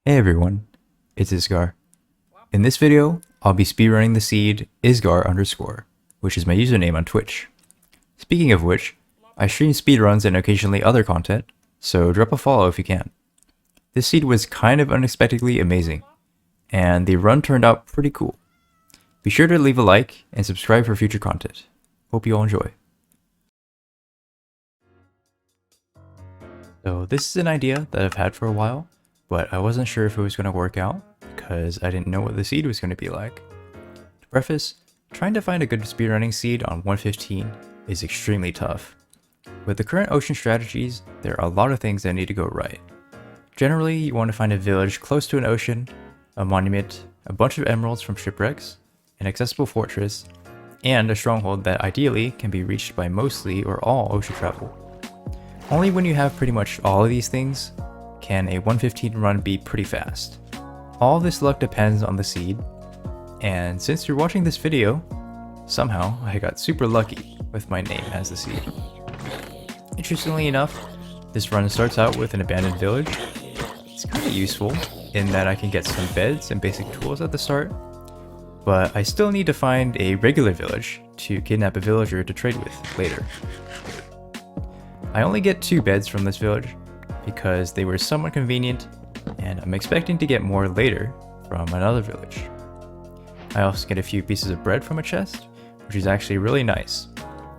Hey everyone, it's Isgar. In this video, I'll be speedrunning the seed Isgar_, which is my username on Twitch. Speaking of which, I stream speedruns and occasionally other content, so drop a follow if you can. This seed was kind of unexpectedly amazing, and the run turned out pretty cool. Be sure to leave a like and subscribe for future content. Hope you all enjoy. So this is an idea that I've had for a while, but I wasn't sure if it was going to work out because I didn't know what the seed was going to be like. To preface, trying to find a good speedrunning seed on 115 is extremely tough. With the current ocean strategies, there are a lot of things that need to go right. Generally, you want to find a village close to an ocean, a monument, a bunch of emeralds from shipwrecks, an accessible fortress, and a stronghold that ideally can be reached by mostly or all ocean travel. Only when you have pretty much all of these things can a 115 run be pretty fast. All this luck depends on the seed, and since you're watching this video, somehow I got super lucky with my name as the seed. Interestingly enough, this run starts out with an abandoned village. It's kind of useful in that I can get some beds and basic tools at the start, but I still need to find a regular village to kidnap a villager to trade with later. I only get 2 beds from this village because they were somewhat convenient, and I'm expecting to get more later from another village. I also get a few pieces of bread from a chest, which is actually really nice.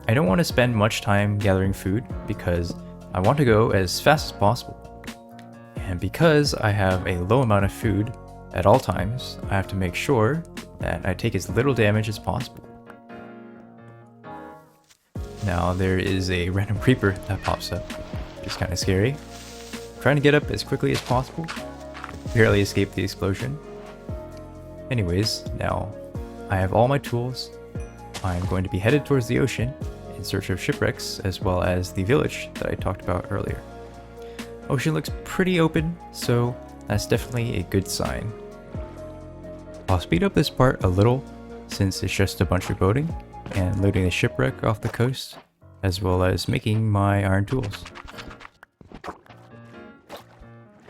I don't want to spend much time gathering food because I want to go as fast as possible. And because I have a low amount of food at all times, I have to make sure that I take as little damage as possible. Now there is a random creeper that pops up, which is kind of scary. I'm trying to get up as quickly as possible, barely escape the explosion. Anyways, now I have all my tools. I'm going to be headed towards the ocean in search of shipwrecks as well as the village that I talked about earlier. Ocean looks pretty open, so that's definitely a good sign. I'll speed up this part a little since it's just a bunch of boating and loading the shipwreck off the coast, as well as making my iron tools.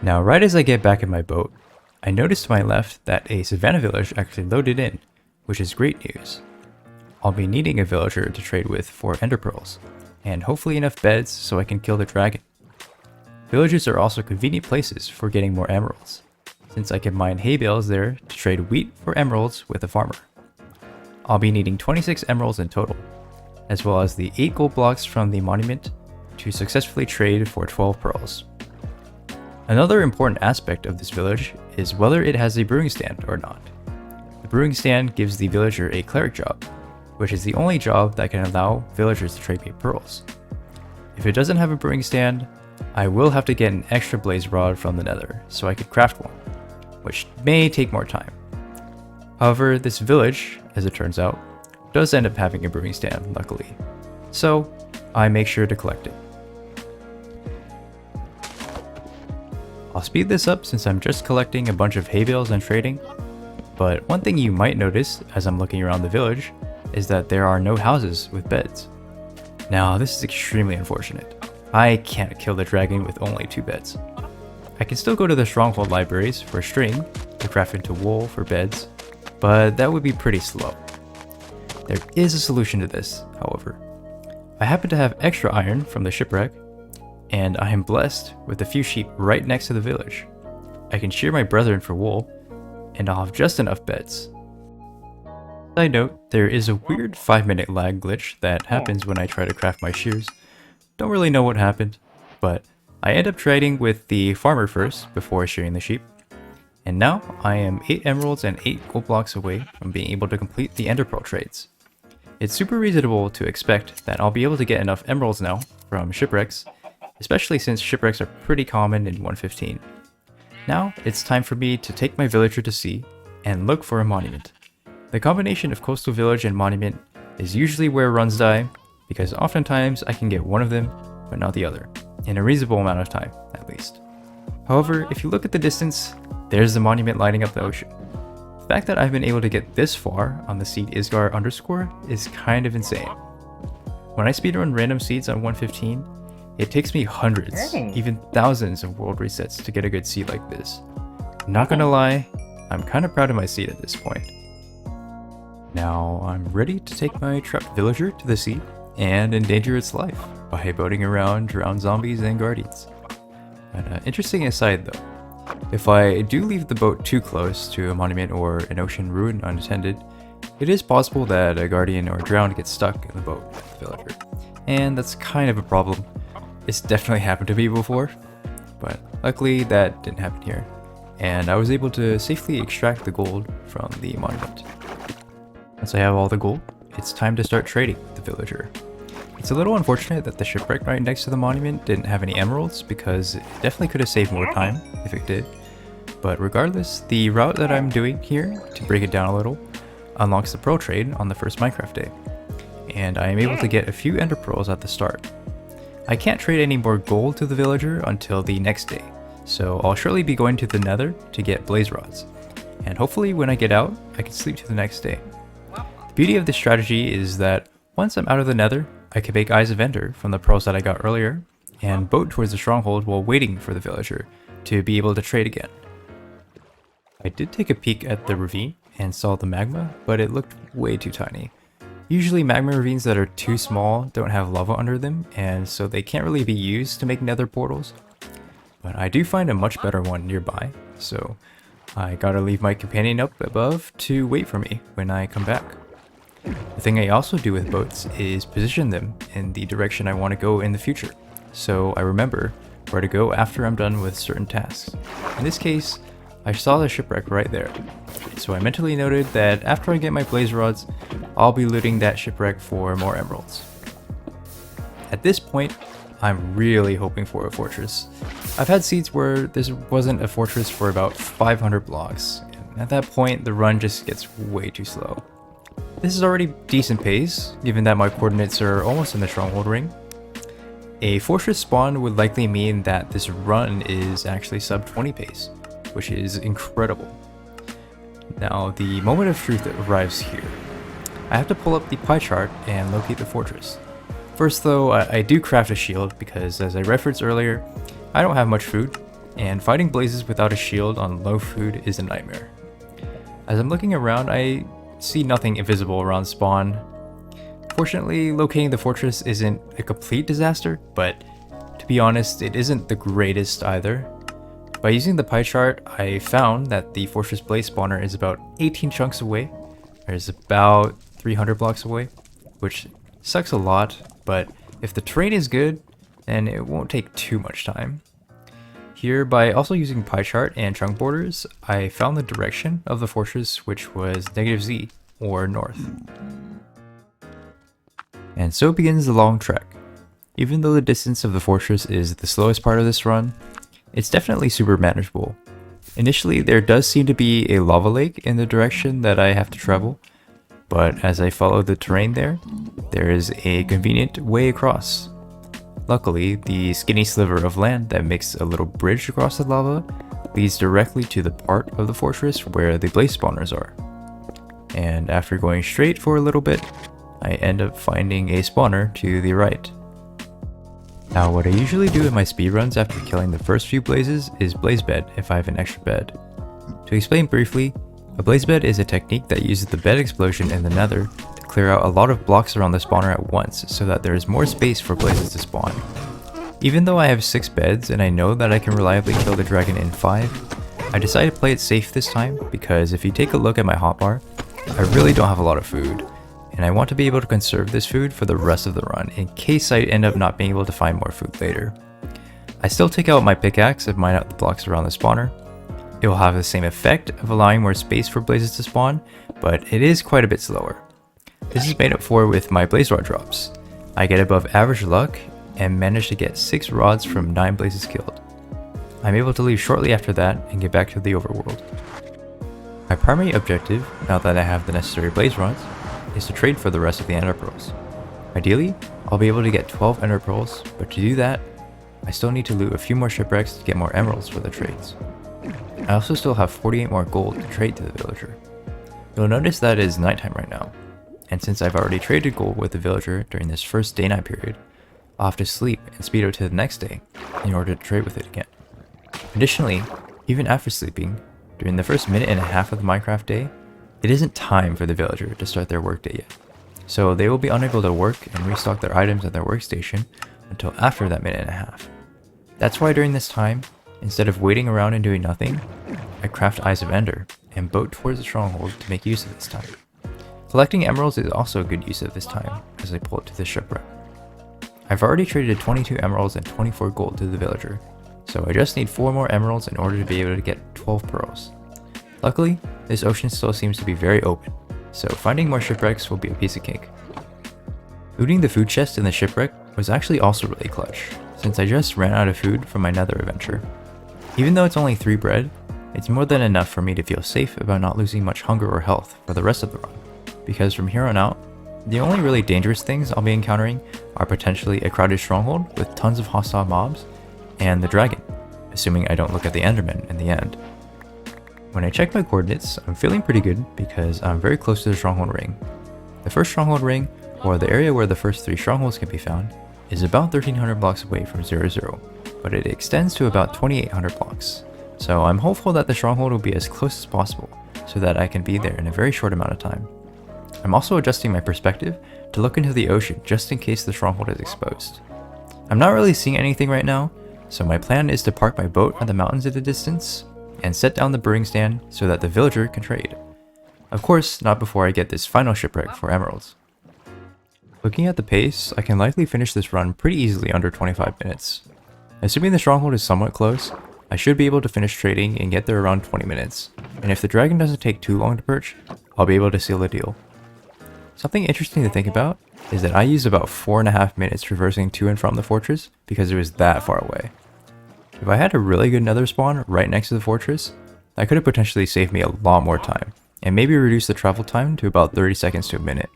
Now right as I get back in my boat, I notice to my left that a savannah village actually loaded in, which is great news. I'll be needing a villager to trade with for ender pearls, and hopefully enough beds so I can kill the dragon. Villages are also convenient places for getting more emeralds, since I can mine hay bales there to trade wheat for emeralds with a farmer. I'll be needing 26 emeralds in total, as well as the 8 gold blocks from the monument to successfully trade for 12 pearls. Another important aspect of this village is whether it has a brewing stand or not. The brewing stand gives the villager a cleric job, which is the only job that can allow villagers to trade me pearls. If it doesn't have a brewing stand, I will have to get an extra blaze rod from the nether so I could craft one, which may take more time. However, this village, as it turns out, does end up having a brewing stand, luckily, so I make sure to collect it. I'll speed this up since I'm just collecting a bunch of hay bales and trading, but one thing you might notice as I'm looking around the village is that there are no houses with beds. Now this is extremely unfortunate. I can't kill the dragon with only 2 beds. I can still go to the stronghold libraries for string to craft into wool for beds, but that would be pretty slow. There is a solution to this, however. I happen to have extra iron from the shipwreck, and I am blessed with a few sheep right next to the village. I can shear my brethren for wool, and I'll have just enough beds. Side note, there is a weird 5-minute lag glitch that happens when I try to craft my shears. Don't really know what happened, but I end up trading with the farmer first before shearing the sheep. And now I am 8 emeralds and 8 gold blocks away from being able to complete the ender pearl trades. It's super reasonable to expect that I'll be able to get enough emeralds now from shipwrecks, especially since shipwrecks are pretty common in 115. Now it's time for me to take my villager to sea and look for a monument. The combination of coastal village and monument is usually where runs die, because oftentimes I can get one of them but not the other, in a reasonable amount of time at least. However, if you look at the distance, there's the monument lighting up the ocean. The fact that I've been able to get this far on the seed Isgar_ is kind of insane. When I speedrun random seeds on 115, It takes me hundreds, even thousands of world resets to get a good seed like this. Not gonna lie, I'm kind of proud of my seed at this point. Now I'm ready to take my trapped villager to the sea and endanger its life by boating around drowned zombies and guardians. An interesting aside though, if I do leave the boat too close to a monument or an ocean ruin unattended, it is possible that a guardian or drowned gets stuck in the boat with the villager, and that's kind of a problem. It's definitely happened to me before, but luckily that didn't happen here, and I was able to safely extract the gold from the monument. Once I have all the gold, it's time to start trading with the villager. It's a little unfortunate that the shipwreck right next to the monument didn't have any emeralds, because it definitely could have saved more time if it did. But regardless, the route that I'm doing here, to break it down a little, unlocks the pearl trade on the first Minecraft day, and I am able to get a few ender pearls at the start. I can't trade any more gold to the villager until the next day, so I'll surely be going to the nether to get blaze rods, and hopefully when I get out, I can sleep to the next day. The beauty of this strategy is that once I'm out of the nether, I can make Eyes of Ender from the pearls that I got earlier, and boat towards the stronghold while waiting for the villager to be able to trade again. I did take a peek at the ravine and saw the magma, but it looked way too tiny. Usually magma ravines that are too small don't have lava under them, and so they can't really be used to make nether portals. But I do find a much better one nearby, so I gotta leave my companion up above to wait for me when I come back. The thing I also do with boats is position them in the direction I want to go in the future, so I remember where to go after I'm done with certain tasks. In this case, I saw the shipwreck right there, so I mentally noted that after I get my blaze rods, I'll be looting that shipwreck for more emeralds. At this point, I'm really hoping for a fortress. I've had seeds where this wasn't a fortress for about 500 blocks, and at that point the run just gets way too slow. This is already decent pace, given that my coordinates are almost in the stronghold ring. A fortress spawn would likely mean that this run is actually sub 20 pace, which is incredible. Now the moment of truth arrives here. I have to pull up the pie chart and locate the fortress. First though, I do craft a shield because, as I referenced earlier, I don't have much food, and fighting blazes without a shield on low food is a nightmare. As I'm looking around, I see nothing invisible around spawn. Fortunately, locating the fortress isn't a complete disaster, but to be honest, it isn't the greatest either. By using the pie chart, I found that the fortress blaze spawner is about 18 chunks away. There's about 300 blocks away, which sucks a lot, but if the terrain is good, then it won't take too much time. Here, by also using pie chart and chunk borders, I found the direction of the fortress, which was -Z, or north. And so begins the long trek. Even though the distance of the fortress is the slowest part of this run, it's definitely super manageable. Initially, there does seem to be a lava lake in the direction that I have to travel, but as I follow the terrain there is a convenient way across. Luckily, the skinny sliver of land that makes a little bridge across the lava leads directly to the part of the fortress where the blaze spawners are. And after going straight for a little bit, I end up finding a spawner to the right. Now what I usually do in my speedruns after killing the first few blazes is blaze bed if I have an extra bed. To explain briefly, a blaze bed is a technique that uses the bed explosion in the nether to clear out a lot of blocks around the spawner at once so that there is more space for blazes to spawn. Even though I have 6 beds and I know that I can reliably kill the dragon in 5, I decided to play it safe this time because if you take a look at my hotbar, I really don't have a lot of food, and I want to be able to conserve this food for the rest of the run in case I end up not being able to find more food later. I still take out my pickaxe and mine out the blocks around the spawner. It will have the same effect of allowing more space for blazes to spawn, but it is quite a bit slower. This is made up for with my blaze rod drops. I get above average luck and manage to get 6 rods from 9 blazes killed. I'm able to leave shortly after that and get back to the overworld. My primary objective, now that I have the necessary blaze rods, is to trade for the rest of the ender pearls. Ideally, I'll be able to get 12 ender pearls, but to do that, I still need to loot a few more shipwrecks to get more emeralds for the trades. I also still have 48 more gold to trade to the villager. You'll notice that it is nighttime right now, and since I've already traded gold with the villager during this first day-night period, I'll have to sleep and speed out to the next day in order to trade with it again. Additionally, even after sleeping, During the first minute and a half of the Minecraft day, it isn't time for the villager to start their workday yet. So they will be unable to work and restock their items at their workstation until after that minute and a half. That's why during this time, instead of waiting around and doing nothing, I craft Eyes of Ender and boat towards the stronghold to make use of this time. Collecting emeralds is also a good use of this time as I pull it to the shipwreck. I've already traded 22 emeralds and 24 gold to the villager, so I just need 4 more emeralds in order to be able to get 12 pearls. Luckily, this ocean still seems to be very open, so finding more shipwrecks will be a piece of cake. Looting the food chest in the shipwreck was actually also really clutch, since I just ran out of food from my nether adventure. Even though it's only 3 bread, it's more than enough for me to feel safe about not losing much hunger or health for the rest of the run, because from here on out, the only really dangerous things I'll be encountering are potentially a crowded stronghold with tons of hostile mobs, and the dragon, assuming I don't look at the enderman in the end. When I check my coordinates, I'm feeling pretty good because I'm very close to the stronghold ring. The first stronghold ring, or the area where the first 3 strongholds can be found, is about 1300 blocks away from 0, but it extends to about 2800 blocks. So I'm hopeful that the stronghold will be as close as possible so that I can be there in a very short amount of time. I'm also adjusting my perspective to look into the ocean just in case the stronghold is exposed. I'm not really seeing anything right now, so my plan is to park my boat at the mountains at a distance and set down the brewing stand so that the villager can trade. Of course, not before I get this final shipwreck for emeralds. Looking at the pace, I can likely finish this run pretty easily under 25 minutes. Assuming the stronghold is somewhat close, I should be able to finish trading and get there around 20 minutes, and if the dragon doesn't take too long to perch, I'll be able to seal the deal. Something interesting to think about is that I used about 4.5 minutes traversing to and from the fortress because it was that far away. If I had a really good nether spawn right next to the fortress, that could have potentially saved me a lot more time, and maybe reduce the travel time to about 30 seconds to a minute.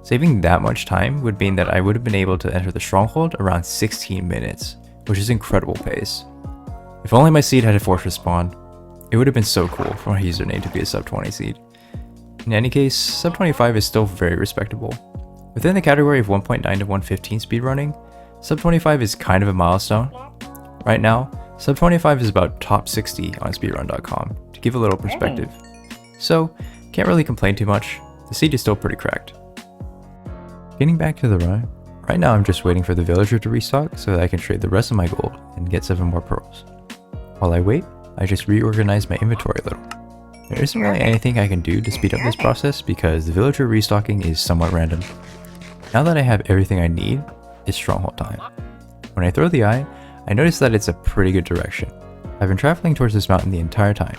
Saving that much time would mean that I would have been able to enter the stronghold around 16 minutes, which is incredible pace. If only my seed had a fortress spawn, it would have been so cool for my username to be a sub 20 seed. In any case, sub 25 is still very respectable. Within the category of 1.9 to 115 speedrunning, sub 25 is kind of a milestone. Right now, sub 25 is about top 60 on speedrun.com, to give a little perspective. So, can't really complain too much, the seed is still pretty cracked. Getting back to the run, right now I'm just waiting for the villager to restock so that I can trade the rest of my gold and get 7 more pearls. While I wait, I just reorganize my inventory a little. There isn't really anything I can do to speed up this process because the villager restocking is somewhat random. Now that I have everything I need, it's stronghold time. When I throw the eye, I notice that it's a pretty good direction. I've been traveling towards this mountain the entire time,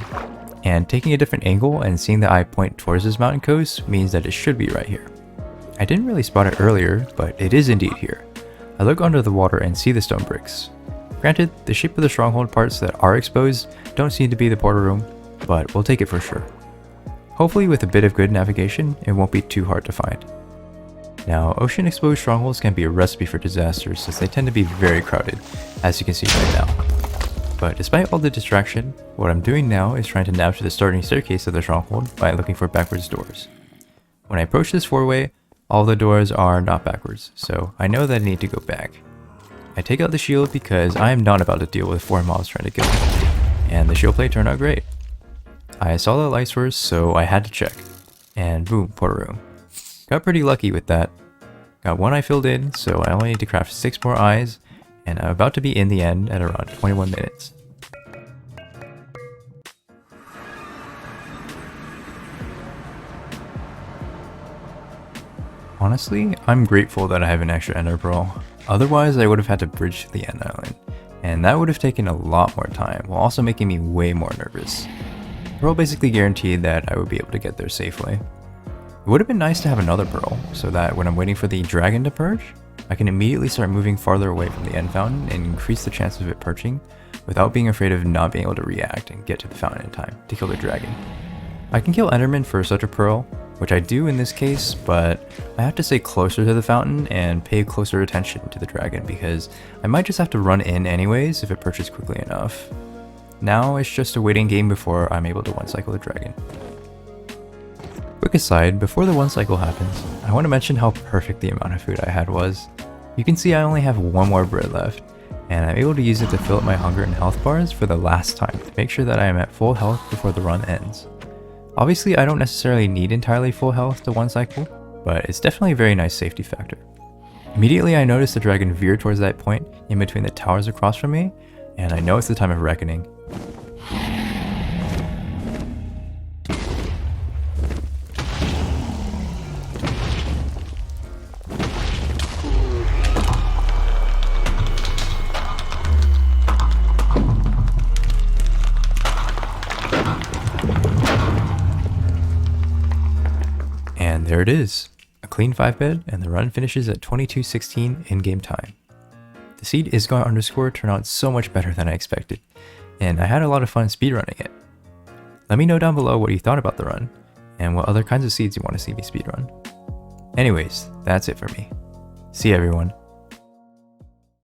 and taking a different angle and seeing the eye point towards this mountain coast means that it should be right here. I didn't really spot it earlier, but it is indeed here. I look under the water and see the stone bricks. Granted, the shape of the stronghold parts that are exposed don't seem to be the portal room, but we'll take it for sure. Hopefully with a bit of good navigation, it won't be too hard to find. Now, ocean exposed strongholds can be a recipe for disaster since they tend to be very crowded, as you can see right now. But despite all the distraction, what I'm doing now is trying to nav to the starting staircase of the stronghold by looking for backwards doors. When I approach this 4-way, all the doors are not backwards, so I know that I need to go back. I take out the shield because I am not about to deal with 4 mobs trying to kill me, and the shield plate turned out great. I saw the light source, so I had to check, and boom, portal room. Got pretty lucky with that. Got 1 eye filled in, so I only need to craft 6 more eyes, and I'm about to be in the end at around 21 minutes. Honestly, I'm grateful that I have an extra ender pearl. Otherwise, I would have had to bridge to the end island, and that would have taken a lot more time, while also making me way more nervous. Pearl basically guaranteed that I would be able to get there safely. It would have been nice to have another pearl, so that when I'm waiting for the dragon to perch, I can immediately start moving farther away from the end fountain and increase the chance of it perching without being afraid of not being able to react and get to the fountain in time to kill the dragon. I can kill endermen for such a pearl, which I do in this case, but I have to stay closer to the fountain and pay closer attention to the dragon because I might just have to run in anyways if it perches quickly enough. Now it's just a waiting game before I'm able to one-cycle the dragon. Quick aside, before the one cycle happens, I want to mention how perfect the amount of food I had was. You can see I only have 1 more bread left, and I'm able to use it to fill up my hunger and health bars for the last time to make sure that I am at full health before the run ends. Obviously, I don't necessarily need entirely full health to one cycle, but it's definitely a very nice safety factor. Immediately I notice the dragon veer towards that point in between the towers across from me, and I know it's the time of reckoning. And there it is, a clean 5-bed, and the run finishes at 22:16 in-game time. The seed Isgar underscore turned out so much better than I expected, and I had a lot of fun speedrunning it. Let me know down below what you thought about the run, and what other kinds of seeds you want to see me speedrun. Anyways, that's it for me. See ya everyone.